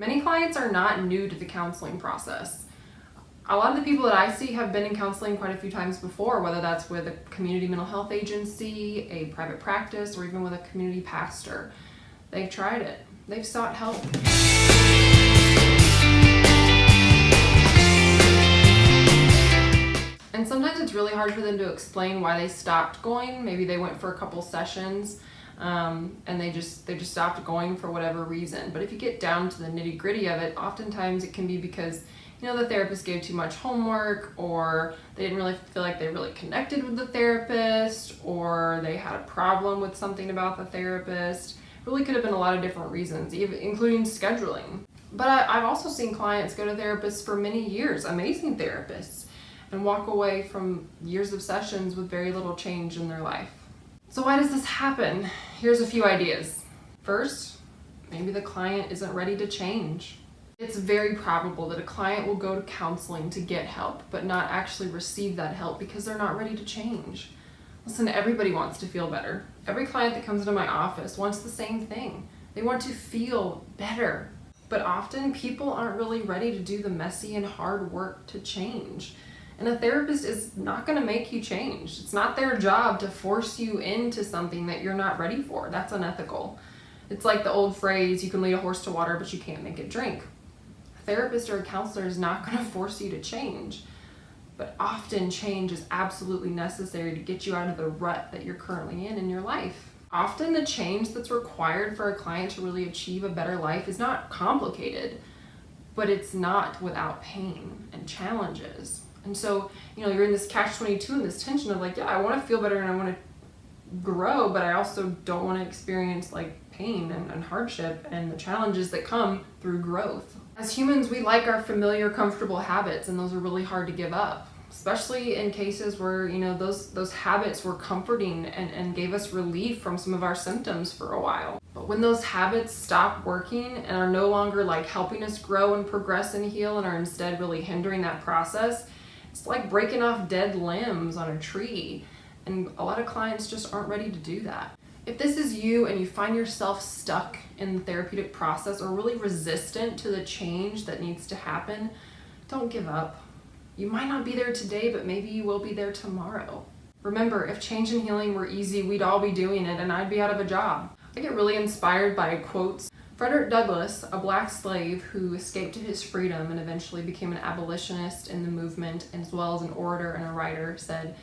Many clients are not new to the counseling process. A lot of the people that I see have been in counseling quite a few times before, whether that's with a community mental health agency, a private practice, or even with a community pastor. They've tried it. They've sought help. And sometimes it's really hard for them to explain why they stopped going. Maybe they went for a couple sessions and they just stopped going for whatever reason. But if you get down to the nitty-gritty of it, oftentimes it can be because the therapist gave too much homework, or they didn't really feel like they really connected with the therapist, or they had a problem with something about the therapist. It really could have been a lot of different reasons, even including scheduling. But I've also seen clients go to therapists for many years, amazing therapists, and walk away from years of sessions with very little change in their life. So why does this happen? Here's a few ideas. First, maybe the client isn't ready to change. It's very probable that a client will go to counseling to get help, but not actually receive that help because they're not ready to change. Listen, everybody wants to feel better. Every client that comes into my office wants the same thing. They want to feel better. But often people aren't really ready to do the messy and hard work to change. And a therapist is not going to make you change. It's not their job to force you into something that you're not ready for. That's unethical. It's like the old phrase, you can lead a horse to water, but you can't make it drink. A therapist or a counselor is not going to force you to change. But often change is absolutely necessary to get you out of the rut that you're currently in your life. Often the change that's required for a client to really achieve a better life is not complicated, but it's not without pain and challenges. And so, you're in this catch-22 and this tension of I want to feel better and I want to grow, but I also don't want to experience pain and hardship and the challenges that come through growth. As humans, we like our familiar, comfortable habits, and those are really hard to give up, especially in cases where, those habits were comforting and gave us relief from some of our symptoms for a while. But when those habits stop working and are no longer helping us grow and progress and heal and are instead really hindering that process, it's like breaking off dead limbs on a tree, and a lot of clients just aren't ready to do that. If this is you and you find yourself stuck in the therapeutic process or really resistant to the change that needs to happen, don't give up. You might not be there today, but maybe you will be there tomorrow. Remember, if change and healing were easy, we'd all be doing it and I'd be out of a job. I get really inspired by quotes. Frederick Douglass, a black slave who escaped to his freedom and eventually became an abolitionist in the movement, as well as an orator and a writer, said,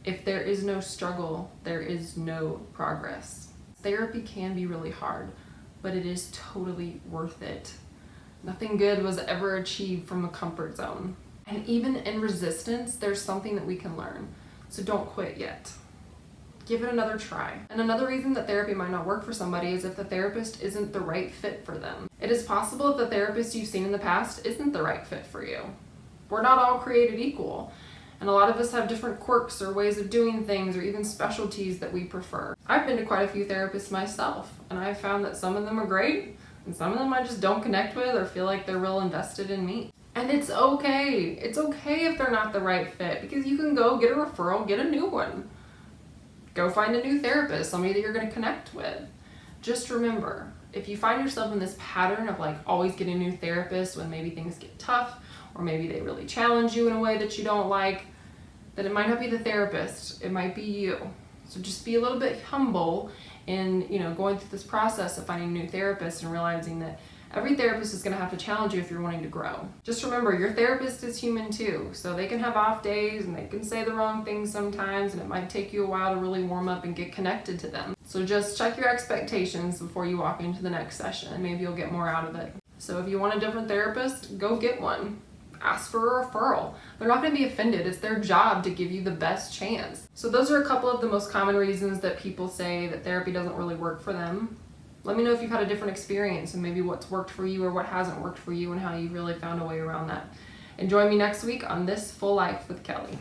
"If there is no struggle, there is no progress." Therapy can be really hard, but it is totally worth it. Nothing good was ever achieved from a comfort zone. And even in resistance, there's something that we can learn. So don't quit yet. Give it another try. And another reason that therapy might not work for somebody is if the therapist isn't the right fit for them. It is possible that the therapist you've seen in the past isn't the right fit for you. We're not all created equal. And a lot of us have different quirks or ways of doing things or even specialties that we prefer. I've been to quite a few therapists myself, and I've found that some of them are great, and some of them I just don't connect with or feel like they're real invested in me. And it's okay. It's okay if they're not the right fit, because you can go get a referral, get a new one. Go find a new therapist, somebody that you're going to connect with. Just remember, if you find yourself in this pattern of always getting a new therapist when maybe things get tough, or maybe they really challenge you in a way that you don't like, then it might not be the therapist, it might be you. So just be a little bit humble in, going through this process of finding a new therapist and realizing that every therapist is going to have to challenge you if you're wanting to grow. Just remember, your therapist is human too, so they can have off days and they can say the wrong things sometimes, and it might take you a while to really warm up and get connected to them. So just check your expectations before you walk into the next session, and maybe you'll get more out of it. So if you want a different therapist, go get one. Ask for a referral. They're not going to be offended. It's their job to give you the best chance. So those are a couple of the most common reasons that people say that therapy doesn't really work for them. Let me know if you've had a different experience and maybe what's worked for you or what hasn't worked for you and how you really found a way around that. And join me next week on This Full Life with Kelly.